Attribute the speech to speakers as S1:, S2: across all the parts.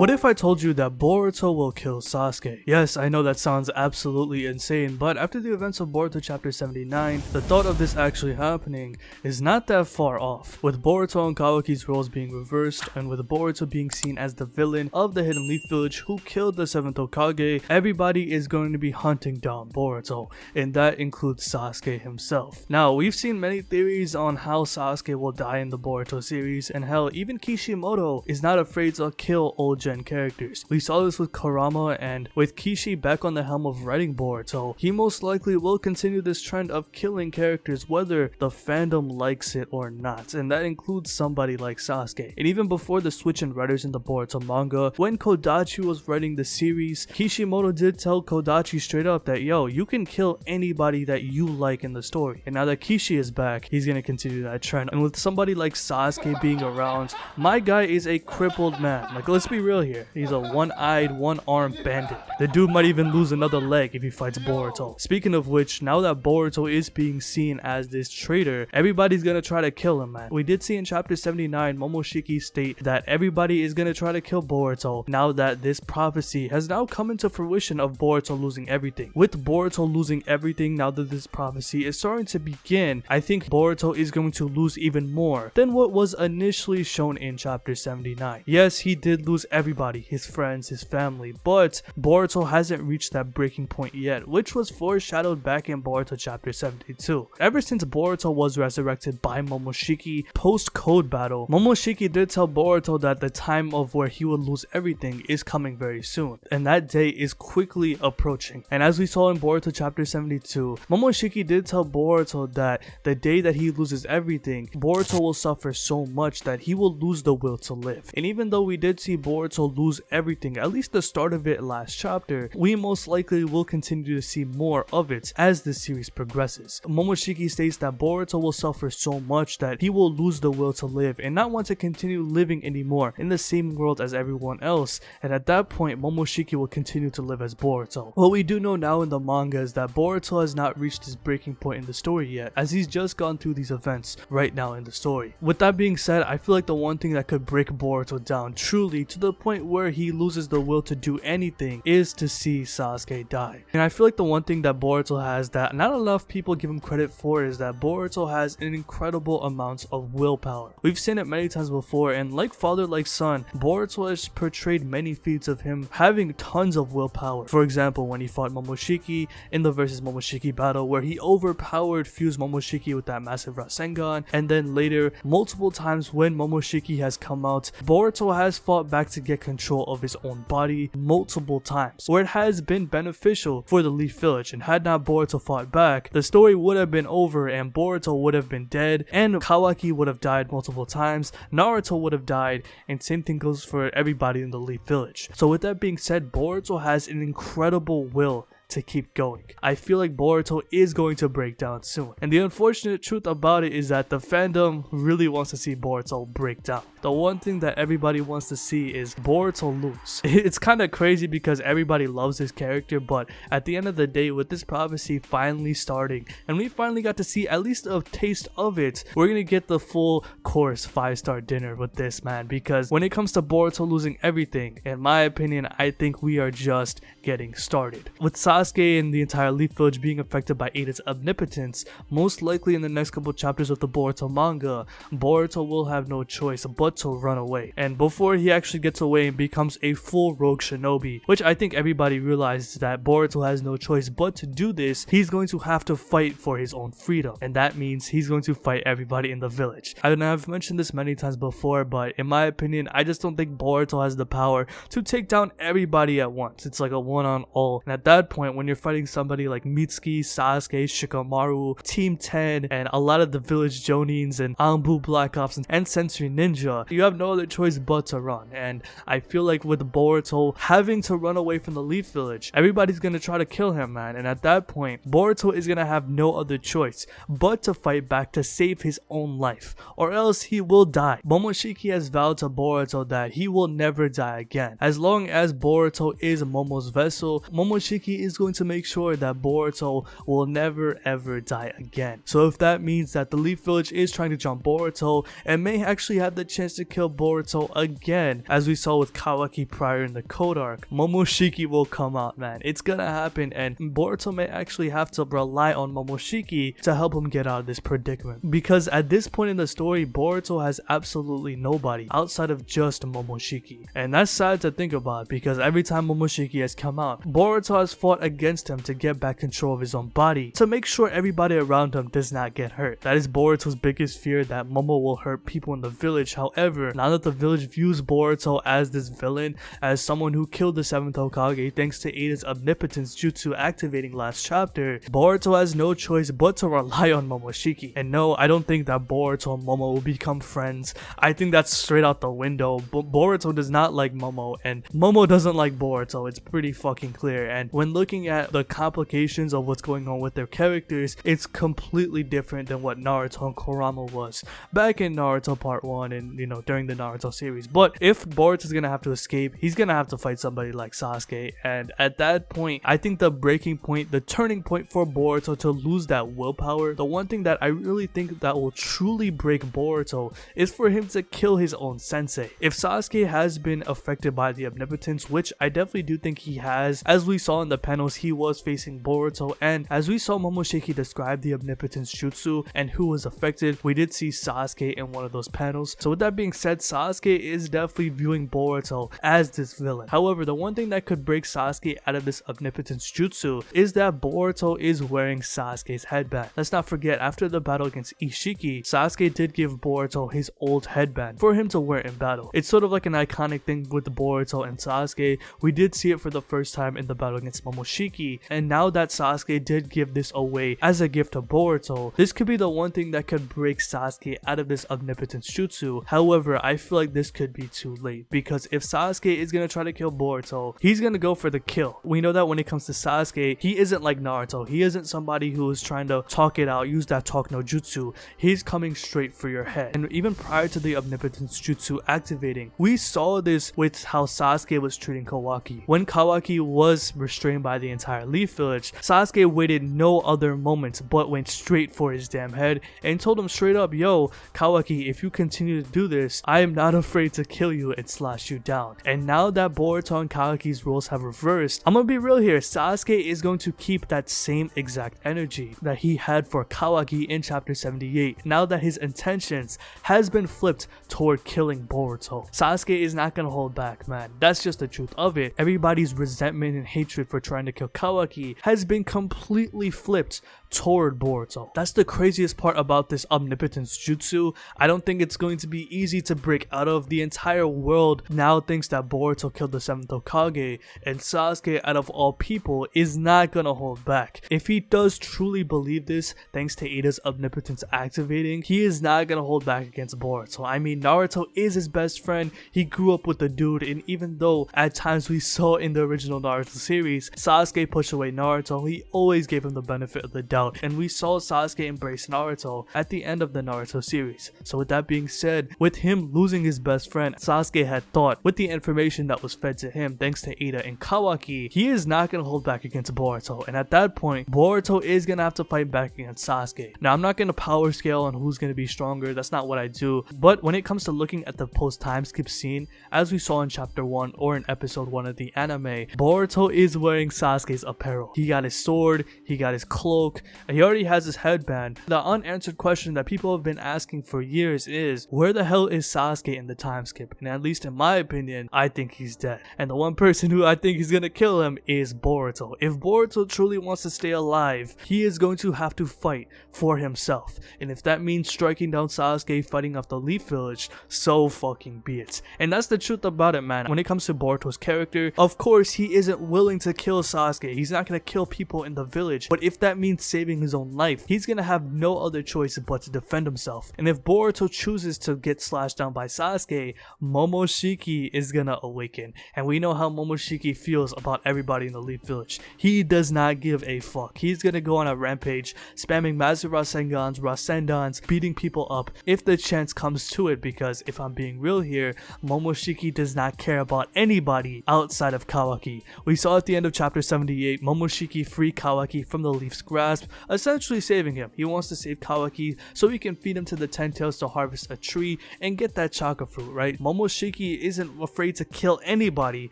S1: What if I told you that Boruto will kill Sasuke? Yes, I know that sounds absolutely insane, but after the events of Boruto Chapter 79, the thought of this actually happening is not that far off. With Boruto and Kawaki's roles being reversed, and with Boruto being seen as the villain of the Hidden Leaf Village who killed the 7th Hokage, everybody is going to be hunting down Boruto, and that includes Sasuke himself. Now, we've seen many theories on how Sasuke will die in the Boruto series, and hell, even Kishimoto is not afraid to kill old gen characters. We saw this with Kurama, and with Kishi back on the helm of writing Boruto, he most likely will continue this trend of killing characters whether the fandom likes it or not, and that includes somebody like Sasuke. And even before the switch in writers in the Boruto manga, when Kodachi was writing the series, Kishimoto did tell Kodachi straight up that yo, you can kill anybody that you like in the story. And now that Kishi is back, he's gonna continue that trend. And with somebody like Sasuke being around, my guy is a crippled man. Like, let's be real here. He's a one-eyed, one-armed bandit. The dude might even lose another leg if he fights Boruto. Speaking of which, now that Boruto is being seen as this traitor, everybody's gonna try to kill him, man. We did see in chapter 79 Momoshiki state that everybody is gonna try to kill Boruto now that this prophecy has now come into fruition of Boruto losing everything. With Boruto losing everything, now that this prophecy is starting to begin, I think Boruto is going to lose even more than what was initially shown in chapter 79. Yes, he did lose everybody, his friends, his family, but Boruto hasn't reached that breaking point yet, which was foreshadowed back in Boruto Chapter 72. Ever since Boruto was resurrected by Momoshiki post-code battle, Momoshiki did tell Boruto that the time of where he would lose everything is coming very soon, and that day is quickly approaching. And as we saw in Boruto Chapter 72, Momoshiki did tell Boruto that the day that he loses everything, Boruto will suffer so much that he will lose the will to live. And even though we did see Boruto lose everything, at least the start of it last chapter, we most likely will continue to see more of it as the series progresses. Momoshiki states that Boruto will suffer so much that he will lose the will to live and not want to continue living anymore in the same world as everyone else, and at that point Momoshiki will continue to live as Boruto. What we do know now in the manga is that Boruto has not reached his breaking point in the story yet, as he's just gone through these events right now in the story. With that being said, I feel like the one thing that could break Boruto down truly to the point where he loses the will to do anything is to see Sasuke die. And I feel like the one thing that Boruto has that not enough people give him credit for is that Boruto has an incredible amount of willpower. We've seen it many times before, and like father like son, Boruto has portrayed many feats of him having tons of willpower. For example, when he fought Momoshiki in the versus Momoshiki battle, where he overpowered fused Momoshiki with that massive Rasengan, and then later multiple times when Momoshiki has come out, Boruto has fought back to get control of his own body multiple times, where it has been beneficial for the Leaf Village. And had not Boruto fought back, the story would have been over and Boruto would have been dead, and Kawaki would have died multiple times, Naruto would have died, and same thing goes for everybody in the Leaf Village. So with that being said, Boruto has an incredible will to keep going. I feel like Boruto is going to break down soon, and the unfortunate truth about it is that the fandom really wants to see Boruto break down. The one thing that everybody wants to see is Boruto lose. It's kind of crazy because everybody loves this character, but at the end of the day, with this prophecy finally starting and we finally got to see at least a taste of it, we're gonna get the full course 5-star dinner with this, man, because when it comes to Boruto losing everything, in my opinion, I think we are just getting started. With Sasuke and the entire Leaf Village being affected by Ada's omnipotence, most likely in the next couple chapters of the Boruto manga, Boruto will have no choice but to run away. And before he actually gets away and becomes a full rogue shinobi, which I think everybody realizes that Boruto has no choice but to do this, he's going to have to fight for his own freedom. And that means he's going to fight everybody in the village. I know I've mentioned this many times before, but in my opinion, I just don't think Boruto has the power to take down everybody at once. It's like a one-on-all. And at that point, when you're fighting somebody like Mitsuki, Sasuke, Shikamaru, Team 10, and a lot of the village Jonins and Anbu Black Ops and Sensory Ninja, you have no other choice but to run. And I feel like with Boruto having to run away from the Leaf Village, everybody's gonna try to kill him, man. And at that point, Boruto is gonna have no other choice but to fight back to save his own life, or else he will die. Momoshiki has vowed to Boruto that he will never die again. As long as Boruto is Momo's vessel, Momoshiki is going to make sure that Boruto will never ever die again. So if that means that the Leaf Village is trying to jump Boruto and may actually have the chance tries to kill Boruto again, as we saw with Kawaki prior in the Code arc, Momoshiki will come out, man. It's gonna happen, and Boruto may actually have to rely on Momoshiki to help him get out of this predicament, because at this point in the story, Boruto has absolutely nobody outside of just Momoshiki, and that's sad to think about, because every time Momoshiki has come out, Boruto has fought against him to get back control of his own body, to make sure everybody around him does not get hurt. That is Boruto's biggest fear, that Momo will hurt people in the village. However, now that the village views Boruto as this villain, as someone who killed the 7th Hokage thanks to Ada's omnipotence jutsu activating last chapter, Boruto has no choice but to rely on Momoshiki. And no, I don't think that Boruto and Momo will become friends. I think that's straight out the window. Boruto does not like Momo, and Momo doesn't like Boruto. It's pretty fucking clear. And when looking at the complications of what's going on with their characters, it's completely different than what Naruto and Kurama was back in Naruto part 1 and, you know, during the Naruto series. But if Boruto's gonna have to escape, he's gonna have to fight somebody like Sasuke, and at that point, I think the breaking point, the turning point for Boruto to lose that willpower, the one thing that I really think that will truly break Boruto is for him to kill his own sensei. If Sasuke has been affected by the omnipotence, which I definitely do think he has, as we saw in the panels, he was facing Boruto, and as we saw Momoshiki describe the omnipotence jutsu and who was affected, we did see Sasuke in one of those panels. So with that being said, Sasuke is definitely viewing Boruto as this villain. However, the one thing that could break Sasuke out of this omnipotence jutsu is that Boruto is wearing Sasuke's headband. Let's not forget, after the battle against Ishiki, Sasuke did give Boruto his old headband for him to wear in battle. It's sort of like an iconic thing with Boruto and Sasuke. We did see it for the first time in the battle against Momoshiki, and now that Sasuke did give this away as a gift to Boruto, this could be the one thing that could break Sasuke out of this omnipotence jutsu. However, I feel like this could be too late, because if Sasuke is gonna try to kill Boruto, he's gonna go for the kill. We know that when it comes to Sasuke, he isn't like Naruto. He isn't somebody who is trying to talk it out, use that talk no jutsu. He's coming straight for your head. And even prior to the omnipotence jutsu activating, we saw this with how Sasuke was treating Kawaki. When Kawaki was restrained by the entire Leaf Village, Sasuke waited no other moment but went straight for his damn head and told him straight up, yo, Kawaki, if you continue to do this, I am not afraid to kill you and slash you down. And now that Boruto and Kawaki's roles have reversed, I'm gonna be real here, Sasuke is going to keep that same exact energy that he had for Kawaki in chapter 78, now that his intentions has been flipped toward killing Boruto. Sasuke is not gonna hold back, man. That's just the truth of it. Everybody's resentment and hatred for trying to kill Kawaki has been completely flipped toward Boruto. That's the craziest part about this omnipotence jutsu. I don't think it's going to be easy to break out of. The entire world now thinks that Boruto killed the 7th Hokage, and Sasuke, out of all people, is not gonna hold back. If he does truly believe this, thanks to Ada's omnipotence activating, he is not gonna hold back against Boruto. I mean, Naruto is his best friend. He grew up with the dude, and even though at times we saw in the original Naruto series, Sasuke pushed away Naruto, he always gave him the benefit of the doubt. And we saw Sasuke embrace Naruto at the end of the Naruto series. So with that being said, with him losing his best friend, Sasuke had thought, with the information that was fed to him thanks to Ada and Kawaki, he is not going to hold back against Boruto. And at that point, Boruto is going to have to fight back against Sasuke. Now, I'm not going to power scale on who's going to be stronger. That's not what I do. But when it comes to looking at the post time skip scene, as we saw in chapter 1 or in episode 1 of the anime, Boruto is wearing Sasuke's apparel. He got his sword, he got his cloak, he already has his headband. The unanswered question that people have been asking for years is, where the hell is Sasuke in the time skip? And at least in my opinion, I think he's dead. And the one person who I think is gonna kill him is Boruto. If Boruto truly wants to stay alive, he is going to have to fight for himself. And if that means striking down Sasuke, fighting off the Leaf Village, so fucking be it. And that's the truth about it, man. When it comes to Boruto's character, of course he isn't willing to kill Sasuke. He's not gonna kill people in the village. But if that means saving his own life, he's gonna have no other choice but to defend himself. And if Boruto chooses to get slashed down by Sasuke, Momoshiki is gonna awaken. And we know how Momoshiki feels about everybody in the Leaf Village. He does not give a fuck. He's gonna go on a rampage, spamming Mazu Rasengans, Rasendans, beating people up if the chance comes to it, because if I'm being real here, Momoshiki does not care about anybody outside of Kawaki. We saw at the end of chapter 78, Momoshiki free Kawaki from the Leaf's grasp, essentially saving him. He wants to save Kawaki so he can feed him to the 10 tails to harvest a tree and get that chakra fruit, right? Momoshiki isn't afraid to kill anybody.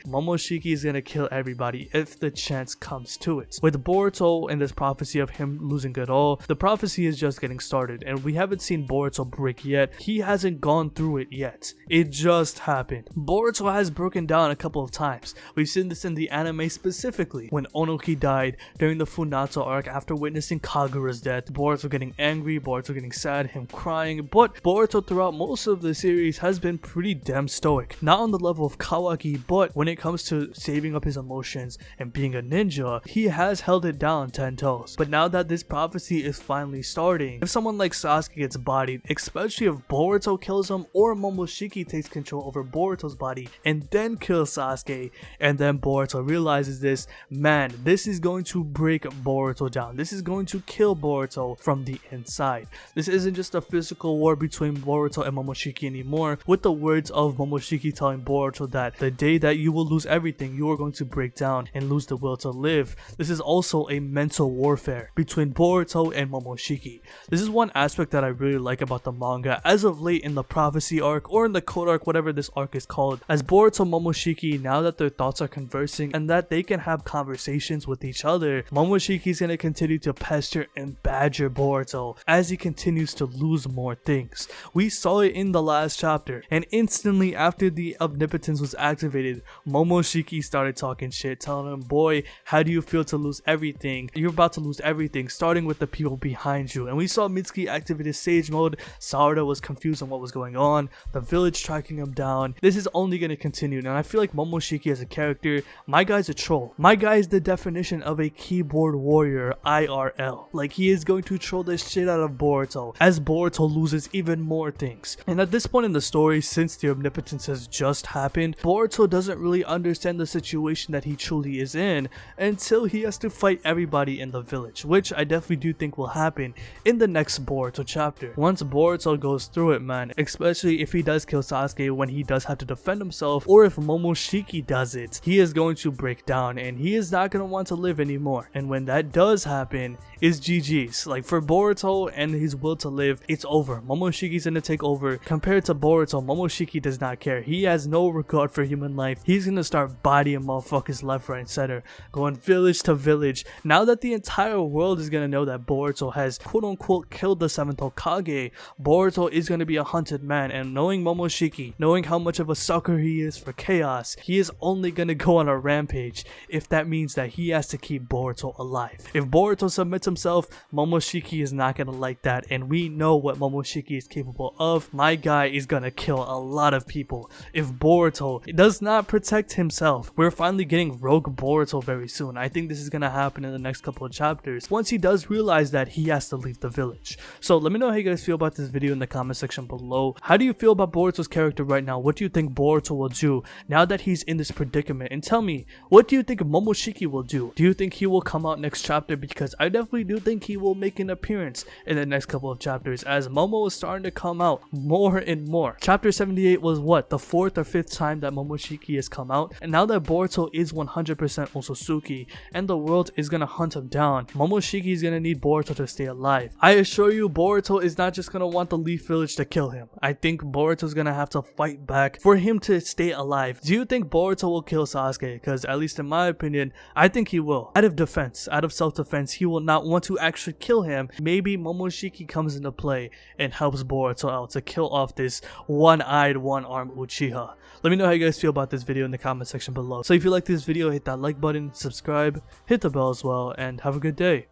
S1: Momoshiki is gonna kill everybody if the chance comes to it. With Boruto and this prophecy of him losing it all, the prophecy is just getting started, and we haven't seen Boruto break yet. He hasn't gone through it yet. It just happened. Boruto has broken down a couple of times. We've seen this in the anime specifically. When Onoki died during the Funato arc after witnessing Kagura's death, Boruto getting angry, Boruto getting sad, him crying, but Boruto throughout most of the series has been pretty damn stoic. Not on the level of Kawaki, but when it comes to saving up his emotions and being a ninja, he has held it down 10 toes. But now that this prophecy is finally starting, if someone like Sasuke gets bodied, especially if Boruto kills him or Momoshiki takes control over Boruto's body and then kills Sasuke, and then Boruto realizes this, man, this is going to break Boruto down. This is going to kill Boruto from the inside. This isn't just a physical war between Boruto and Momoshiki anymore, with the words of Momoshiki telling Boruto that the day that you will lose everything, you are going to break down and lose the will to live. This is also a mental warfare between Boruto and Momoshiki. This is one aspect that I really like about the manga as of late in the prophecy arc or in the code arc, whatever this arc is called, as Boruto and Momoshiki, now that their thoughts are conversing and that they can have conversations with each other, Momoshiki is going to continue to pester and badger Boruto as he continues to lose more things. We saw it in the last chapter, and instantly after the omnipotence was activated, Momoshiki started talking shit, telling him, boy, how do you feel to lose everything? You're about to lose everything, starting with the people behind you. And we saw Mitsuki activate his sage mode, Sarada was confused on what was going on, the village tracking him down. This is only going to continue, and I feel like Momoshiki as a character, my guy's a troll. My guy is the definition of a keyboard warrior IRL. Like, he is going to troll the shit out of Boruto as Boruto loses even more things. And at this point in the story, since the omnipotence has just happened, Boruto doesn't really understand the situation that he truly is in until he has to fight everybody in the village, which I definitely do think will happen in the next Boruto chapter. Once Boruto goes through it, man, especially if he does kill Sasuke when he does have to defend himself, or if Momoshiki does it, he is going to break down and he is not going to want to live anymore. And when that does happen, it's GG's. Like, for Boruto and his will to live, it's over. Momoshiki's gonna take over. Compared to Boruto, Momoshiki does not care. He has no regard for human life. He's gonna start bodying motherfuckers left, right, and center, going village to village. Now that the entire world is gonna know that Boruto has quote unquote killed the 7th Hokage, Boruto is gonna be a hunted man, and knowing Momoshiki, knowing how much of a sucker he is for chaos, he is only gonna go on a rampage if that means that he has to keep Boruto alive. If Boruto submits himself, Momoshiki is not gonna like that, and we know what Momoshiki is capable of. My guy is gonna kill a lot of people if Boruto does not protect himself. We're finally getting rogue Boruto very soon. I think this is gonna happen in the next couple of chapters once he does realize that he has to leave the village. So let me know how you guys feel about this video in the comment section below. How do you feel about Boruto's character right now? What do you think Boruto will do now that he's in this predicament? And tell me, what do you think Momoshiki will do? Do you think he will come out next chapter? Because I definitely do think he will make an appearance in the next couple of chapters, as Momo is starting to come out more and more. Chapter 78 was what, the 4th or 5th time that Momoshiki has come out, and now that Boruto is 100% Otsutsuki and the world is gonna hunt him down, Momoshiki is gonna need Boruto to stay alive. I assure you, Boruto is not just gonna want the Leaf Village to kill him. I think Boruto is gonna have to fight back for him to stay alive. Do you think Boruto will kill Sasuke? Because at least in my opinion, I think he will. Out of defense, out of self-defense, he will not want to actually kill him. Maybe Momoshiki comes into play and helps Boruto out to kill off this one-eyed, one-armed Uchiha. Let me know how you guys feel about this video in the comment section below. So if you like this video, hit that like button, subscribe, hit the bell as well, and have a good day.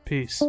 S1: Peace.